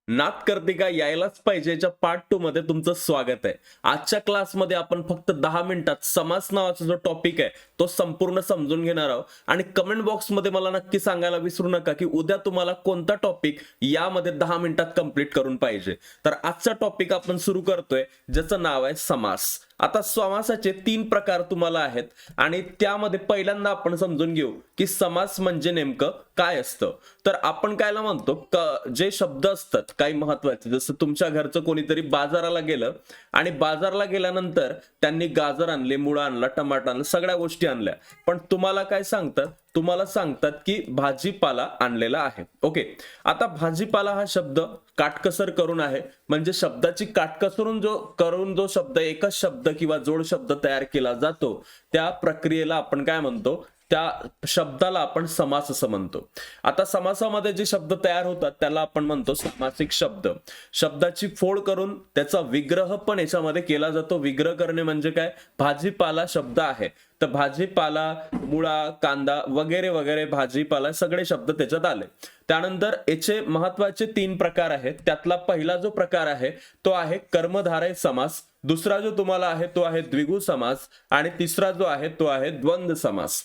नात करते का यायलाच पाहिजेच्या पार्ट 2 मध्ये तुमचं स्वागत आहे. आजच्या क्लासमध्ये आपण फक्त 10 मिनिटात समास नावाचा जो टॉपिक आहे तो संपूर्ण समजून घेणार आहोत आणि कमेंट बॉक्समध्ये मला नक्की सांगायला विसरू नका की उद्या तुम्हाला कोणता टॉपिक यामध्ये 10 मिनिटात कंप्लीट करून पाहिजे. तर आजचा टॉपिक आपण सुरू करतोय ज्याचं नाव आहे समास. आता समासाचे 3 प्रकार तुम्हाला आहेत आणि त्यामध्ये पहिल्यांदा आपण समजून घेऊ की समास म्हणजे नेमकं काय असतं. तर आपण कायला म्हणतो जे शब्द असतात काही महत्वाचे, जसं तुमच्या घरचं कोणीतरी बाजाराला गेलं आणि बाजारला गेल्यानंतर त्यांनी गाजर आणले, मुळा आणला, टमाटा आणला, सगळ्या गोष्टी आणल्या, पण तुम्हाला काय सांगतात, तुम्हाला सांगतात की भाजीपाला आणलेला आहे. ओके, आता भाजीपाला हा शब्द काटकसर करून आहे, म्हणजे शब्दाची काटकसरून जो शब्द एकच शब्द किंवा जोड शब्द तयार केला जातो त्या प्रक्रियेला आपण काय म्हणतो, त्या शब्दाला आपण समास असं म्हणतो. आता समासामध्ये जे शब्द तयार होतात त्याला आपण म्हणतो सामासिक शब्द. शब्दाची फोड करून त्याचा विग्रह पण याच्यामध्ये केला जातो. विग्रह करणे म्हणजे काय, भाजीपाला शब्द आहे तर भाजीपाला, मुळा, कांदा वगैरे वगैरे, भाजीपाला सगळे शब्द त्याच्यात आले. त्यानंतर याचे महत्वाचे 3 प्रकार आहेत. त्यातला पहिला जो प्रकार आहे तो आहे कर्मधारय समास, दुसरा जो तुम्हाला आहे तो आहे द्विगु समास आणि तिसरा जो आहे तो आहे द्वंद्व समास.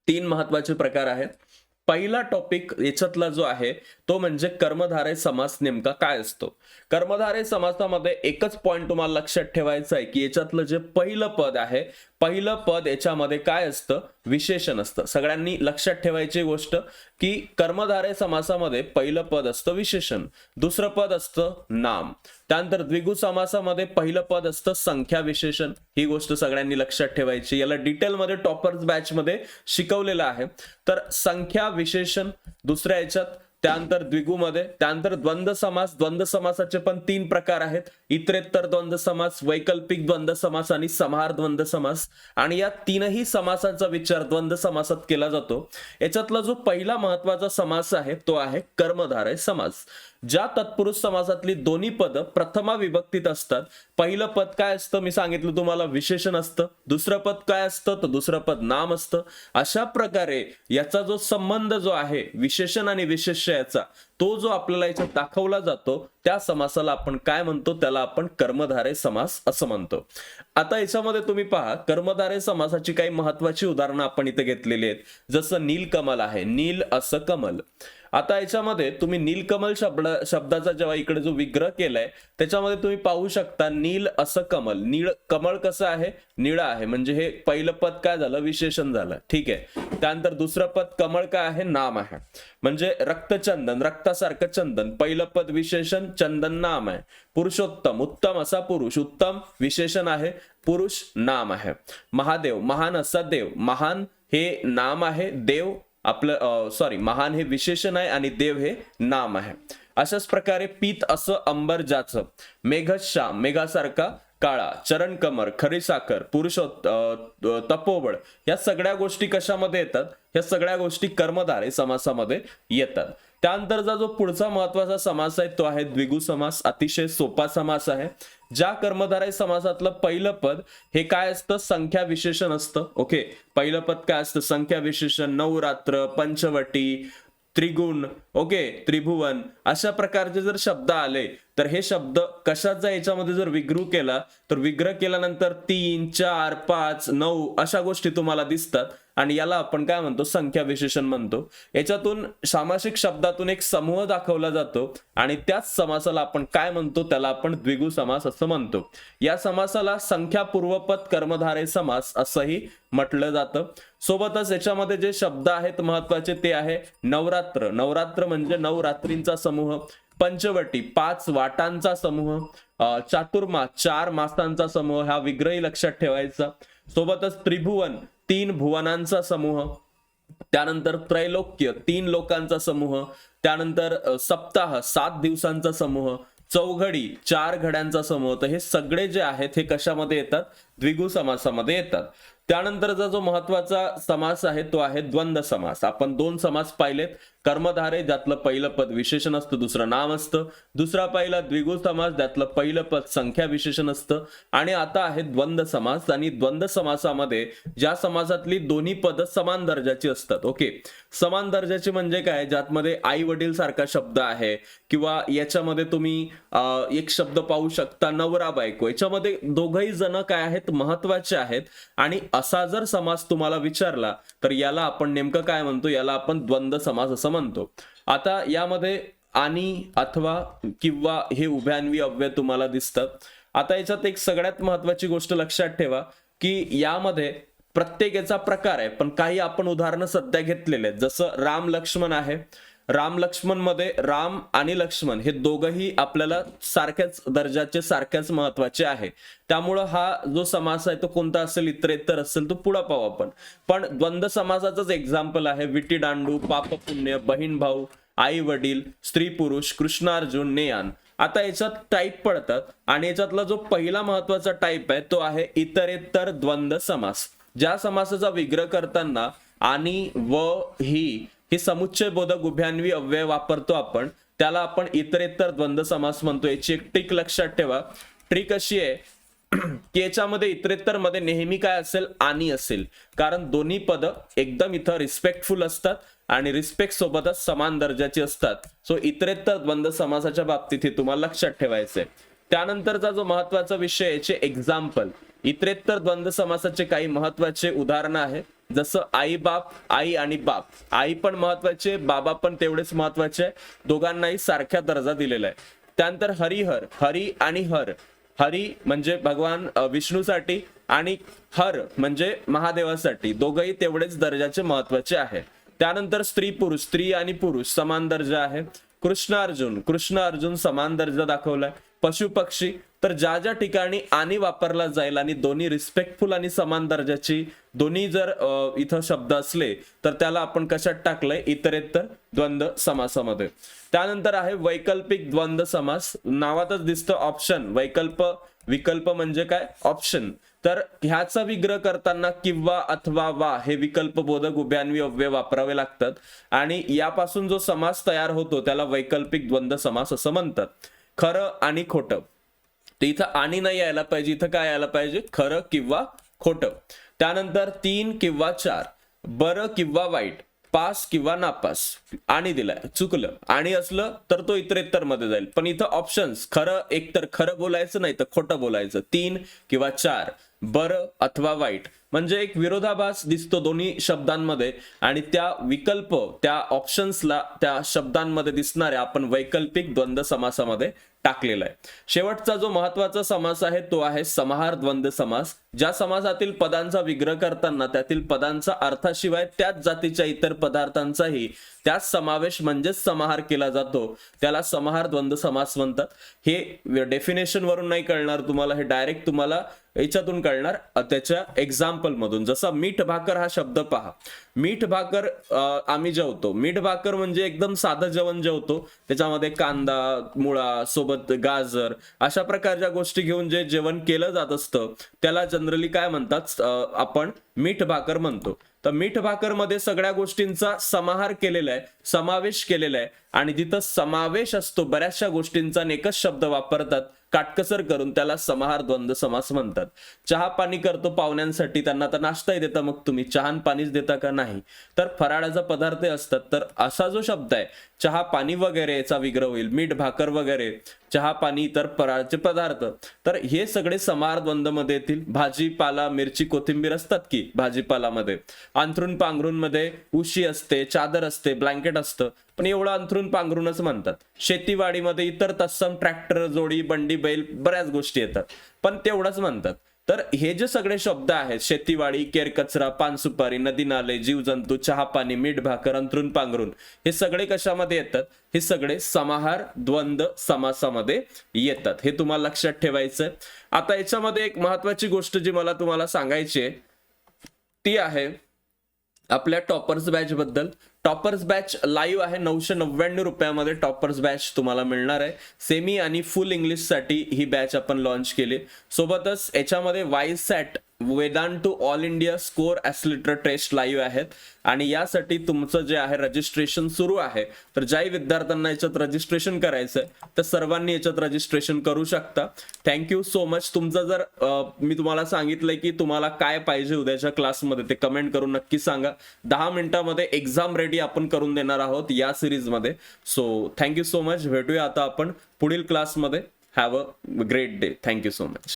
3 महत्वाचे प्रकार आहेत. पहिला टॉपिक याच्यातला जो आहे तो म्हणजे कर्मधारय समास नेमका काय असतो. कर्मधारय समासामध्ये एकच पॉइंट तुम्हाला लक्षात ठेवायचा आहे की याच्यातलं जे पहिलं पद आहे, पहिलं पद याच्यामध्ये काय असतं, विशेषण असतं. सगळ्यांनी लक्षात ठेवायची गोष्ट की कर्मधारय समासामध्ये पहिलं पद असतं विशेषण, दुसरं पद असतं नाम. त्यानंतर द्विगु समासामध्ये पहिलं पद असतं संख्या विशेषण. ही गोष्ट सगळ्यांनी लक्षात ठेवायची, याला डिटेलमध्ये टॉपर्स बॅच मध्ये शिकवलेलं आहे. तर संख्या विशेषण दुसऱ्या याच्यात, त्यानंतर द्विगुमध्ये, त्यानंतर द्वंद्व समास. द्वंद्व समासाचे पण 3 प्रकार आहेत, इतरेत्तर द्वंद्व समास, वैकल्पिक द्वंद्व समास आणि समाहार द्वंद्व समास. आणि या 3ही समासांचा विचार द्वंद्व समासात केला जातो. याच्यातला जो पहिला महत्वाचा समास आहे तो आहे कर्मधारय समास. ज्या तत्पुरुष समासातली दोन्ही पद प्रथमा विभक्तीत असतात, पहिलं पद काय असतं मी सांगितलं तुम्हाला, विशेषण असतं. दुसरं पद काय असतं तर दुसरं पद नाम असतं. अशा प्रकारे याचा जो संबंध जो आहे विशेषण आणि विशेष्य याचा, तो जो आपल्याला याच्यात दाखवला जातो त्या समासाला आपण काय म्हणतो, त्याला आपण कर्मधारय समास असं म्हणतो. आता याच्यामध्ये तुम्ही पहा, कर्मधारय समासाची काही महत्वाची उदाहरणं आपण इथे घेतलेली आहेत. जसं नीलकमल आहे, नील असं कमल. आता याच्यामध्ये तुम्ही नीलकमल शब्दाचा जेव्हा इकडे जो विग्रह केलाय त्याच्यामध्ये तुम्ही पाहू शकता नील असं कमल. नीळ कमळ कसं आहे, निळा आहे, म्हणजे हे पहिलं पद काय झालं, विशेषण झालं. ठीक आहे. त्यानंतर दुसरं पद कमळ काय आहे, नाम आहे. म्हणजे रक्तचंदन, रक्तासारखं चंदन, पहिलं पद विशेषण, चंदन नाम आहे. पुरुषोत्तम, उत्तम असा पुरुष, उत्तम विशेषण आहे, पुरुष नाम आहे. महादेव, महान असा देव, महान हे नाम आहे, देव आपलं महान हे विशेषण आहे आणि देव हे नाम आहे. अशाच प्रकारे पीत असं अंबर ज्याचं, मेघश्याम मेघासारखा काळा, चरण कमर, खरी साखर, तपोबळ, या सगळ्या गोष्टी कशामध्ये येतात, या सगळ्या गोष्टी कर्मधारय समासामध्ये येतात. त्यानंतरचा जो पुढचा महत्वाचा समास आहे तो आहे द्विगु समास. अतिशय सोपा समास आहे. ज्या कर्मधारय समासातलं पहिलं पद हे काय असतं, संख्या विशेषण असतं. ओके, पहिलं पद काय असतं, संख्या विशेषण. नवरात्र, पंचवटी, त्रिगुण, ओके, त्रिभुवन, अशा प्रकारचे जर शब्द आले तर हे शब्द कशाचा याच्यामध्ये जर विग्रह केला तर विग्रह केल्यानंतर 3, 4, 5, 9 अशा गोष्टी तुम्हाला दिसतात आणि याला आपण काय म्हणतो, संख्या विशेषण म्हणतो. याच्यातून सामासिक शब्दातून एक समूह दाखवला जातो आणि त्याच समासाला आपण काय म्हणतो, त्याला आपण द्विगु समास असं म्हणतो. या समासाला संख्या पूर्वपद कर्मधारय समास असंही म्हटलं जातं. सोबतच याच्यामध्ये जे शब्द आहेत महत्वाचे ते आहे नवरात्र. नवरात्र म्हणजे 9 रात्रींचा समूह. पंचवटी 5 वाटांचा समूह. चातुर्मास 4 मासांचा समूह, हा विग्रही लक्षात ठेवायचा. सोबतच त्रिभुवन 3 भुवनांचा समूह. त्यानंतर त्रैलोक्य 3 लोकांचा समूह. त्यानंतर सप्ताह 7 दिवसांचा समूह. चौघडी 4 घड्यांचा समूह. तर हे सगळे जे आहेत हे कशामध्ये येतात, द्विगु समासामध्ये येतात. त्यानंतरचा जो महत्वाचा समास आहे तो आहे द्वंद्व समास. आपण 2 समास पाहिलेत, कर्मधारय ज्यातलं पहिलं पद विशेषण असतं दुसरं नाम असतं, दुसरा पहिला द्विगु समास ज्यातलं पहिलं पद संख्या विशेषण असतं, आणि आता आहे द्वंद्व समास. आणि द्वंद्व समासामध्ये ज्या समासातली दोन्ही पद समान दर्जाची असतात. ओके, समान दर्जाची म्हणजे काय, ज्यातमध्ये आई वडील सारखा शब्द आहे, किंवा याच्यामध्ये तुम्ही एक शब्द पाहू शकता नवरा बायको, याच्यामध्ये दोघही जण काय आहेत, महत्वाचे आहेत. आणि असा जर समास तुम्हाला विचारला तर याला आपण नेमकं काय म्हणतो, याला आपण द्वंद्व समास असं म्हणतो. आता यामध्ये आणि, अथवा, किंवा हे उभयान्वी अव्यय तुम्हाला दिसतात. आता याच्यात एक सगळ्यात महत्वाची गोष्ट लक्षात ठेवा की यामध्ये प्रत्येकाचा प्रकार आहे, पण काही आपण उदाहरणं सध्या घेतलेले आहेत. जसं राम लक्ष्मण आहे, राम लक्ष्मण मध्ये राम आणि लक्ष्मण हे दोघही आपल्याला सारख्याच दर्जाचे, सारख्याच महत्वाचे आहे. त्यामुळं हा जो समास आहे तो कोणता असेल, इतरेतर असेल, तो पुढे पाहू आपण. पण द्वंद्व समासाचंच एक्झाम्पल आहे विटी दांडू, पाप पुण्य, बहीण भाऊ, आई वडील, स्त्री पुरुष, कृष्णार्जुन, नेयान. आता याच्यात टाईप पडतात, आणि याच्यातला जो पहिला महत्वाचा टाईप आहे तो आहे इतरेतर द्वंद्व समास. ज्या समासाचा विग्रह करताना आणि, व, ही समुच्चय बोधक उभयान्वी अव्यय वापरतो आपण, त्याला आपण इतरेतर द्वंद्व समास म्हणतो. याची एक ट्रिक लक्षात ठेवा. ट्रिक अशी आहे की याच्यामध्ये इतरेतर मध्ये नेहमी काय असेल, आणि असेल, कारण दोन्ही पद एकदम इथं रिस्पेक्टफुल असतात आणि रिस्पेक्ट सोबतच समान दर्जाची असतात. सो इतरेतर द्वंद्व समासाच्या बाबतीत हे तुम्हाला लक्षात ठेवायचंय. त्यानंतरचा जो महत्वाचा विषय याचे एक्झाम्पल. इतरेतर द्वंद्व समासाचे काही महत्वाचे उदाहरणं आहे, जसं आई बाप, आई आणि बाप. आई पण महत्वाचे, बाबा पण तेवढेच महत्वाचे आहे, दोघांनाही सारख्या दर्जा दिलेला आहे. त्यानंतर हरिहर, हरी आणि हर. हरी म्हणजे भगवान विष्णूसाठी, आणि हर म्हणजे महादेवासाठी, दोघंही तेवढेच दर्जाचे महत्वाचे आहे. त्यानंतर स्त्री पुरुष, स्त्री आणि पुरुष समान दर्जा आहे. कृष्ण अर्जुन, कृष्ण अर्जुन समान दर्जा दाखवलाय. पशु पक्षी, तर ज्या ज्या ठिकाणी आणि वापरला जाईल आणि दोन्ही रिस्पेक्टफुल आणि समान दर्जाची दोन्ही जर इथं शब्द असले तर त्याला आपण कशात टाकलंय, इतरेतर द्वंद्व समासामध्ये. त्यानंतर आहे वैकल्पिक द्वंद्व समास. नावातच दिसतं ऑप्शन, वैकल्प, विकल्प म्हणजे काय, ऑप्शन. तर ह्याचा विग्रह करताना किंवा, अथवा, वा हे विकल्प बोधक उभयान्वी अव्यय वापरावे लागतात, आणि यापासून जो समास तयार होतो त्याला वैकल्पिक द्वंद्व समास असं म्हणतात. खरं आणि खोटं, तर इथं आणि नाही यायला पाहिजे, इथं काय यायला पाहिजे, खरं किंवा खोटं. त्यानंतर 3 किंवा 4, बरं किंवा वाईट, पास किंवा नापास. आणि दिलाय, चुकलं आणि असलं तर तो इतरेतर मध्ये जाईल. पण इथं ऑप्शन्स, खरं एकतर खरं बोलायचं, नाही तर खोटं बोलायचं. 3 किंवा 4, बरं अथवा वाईट, म्हणजे एक विरोधाभास दिसतो दोन्ही शब्दांमध्ये, आणि त्या विकल्प, त्या ऑप्शन्सला त्या शब्दांमध्ये दिसणाऱ्या आपण वैकल्पिक द्वंद्व समासामध्ये टाकलेला आहे. शेवटचा जो महत्वाचा समास आहे तो आहे समाहार द्वंद्व समास. ज्या समासातील पदांचा विग्रह करताना त्यातील पदांचा अर्थाशिवाय त्याच जातीच्या इतर पदार्थांचाही त्यात समावेश म्हणजेच समाहार केला जातो, त्याला समाहार द्वंद्व समास म्हणतात. हे डेफिनेशन वरून नाही कळणार तुम्हाला, हे डायरेक्ट तुम्हाला याच्यातून कळणार, त्याच्या एक्झाम्पल मधून. जसा मीठ भाकर हा शब्द पहा. मीठ भाकर आम्ही जेवतो, मीठ भाकर म्हणजे एकदम साधं जेवण जेवतो, त्याच्यामध्ये कांदा, मुळा, सोबत गाजर, अशा प्रकारच्या गोष्टी घेऊन जे जेवण केलं जात असतं त्याला जनरली काय म्हणतात, आपण मीठ भाकर म्हणतो. तर मीठ भाकर मध्ये सगळ्या गोष्टींचा समाहार केलेला आहे, समावेश केलेला आहे, आणि जिथं समावेश असतो बऱ्याचशा गोष्टींचा एकच शब्द वापरतात काटकसर करून, त्याला समाहार द्वंद्व समास म्हणतात. चहा पाणी करतो पाहुण्यांसाठी, त्यांना तर नाश्ताही देता, मग तुम्ही चहान पाणीच देता का, नाही तर फराळाचा पदार्थ असतात. तर असा जो शब्द आहे चहा पाणी वगैरे याचा विग्रह होईल, मीठ भाकर वगैरे, चहा पाणी इतर फराळाचे पदार्थ, तर हे सगळे समाहार द्वंद्व मध्ये येतील. भाजीपाला, मिरची, कोथिंबीर असतात की भाजीपालामध्ये. अंथरूण पांघरूण मध्ये उशी असते, चादर असते, ब्लँकेट असतं, पण एवढं अंथरूण पांघरूणच म्हणतात. शेतीवाडीमध्ये इतर तत्सम ट्रॅक्टर, जोडी, बंडी, बैल, बऱ्याच गोष्टी येतात, पण तेवढंच म्हणतात. तर हे जे सगळे शब्द आहेत, शेतीवाडी, केर कचरा, पान सुपारी, नदी नाले, जीवजंतू, चहा पाणी, मीठ भाकर, अंथरूण पांघरूण, हे सगळे कशामध्ये येतात, हे सगळे समाहार द्वंद्व समासामध्ये येतात. हे तुम्हाला लक्षात ठेवायचंय. आता याच्यामध्ये एक महत्वाची गोष्ट जी मला तुम्हाला सांगायची आहे ती आहे आपल्या टॉपर्स बॅच बद्दल. टॉपर्स बॅच लाईव्ह आहे, 999 रुपयामध्ये टॉपर्स बॅच तुम्हाला मिळणार आहे. सेमी आणि फुल इंग्लिश साठी ही बॅच आपण लॉन्च केली. सोबतच याच्यामध्ये Vedantu all India score accelerator test live आहेत आणि यासाठी तुमचं जे आहे रजिस्ट्रेशन सुरू आहे. तर ज्याही विद्यार्थ्यांना याच्यात रजिस्ट्रेशन करायचंय तर सर्वांनी याच्यात रजिस्ट्रेशन करू शकता. Thank you so much. तुमचं जर मी तुम्हाला सांगितलंय की तुम्हाला काय पाहिजे उद्याच्या क्लासमध्ये ते कमेंट करून नक्की सांगा. 10 मिनिटांमध्ये एक्झाम रेडी आपण करून देणार आहोत या सिरीजमध्ये. So thank you so much. भेटूया आता आपण पुढील क्लासमध्ये. Have a great day. Thank you so much.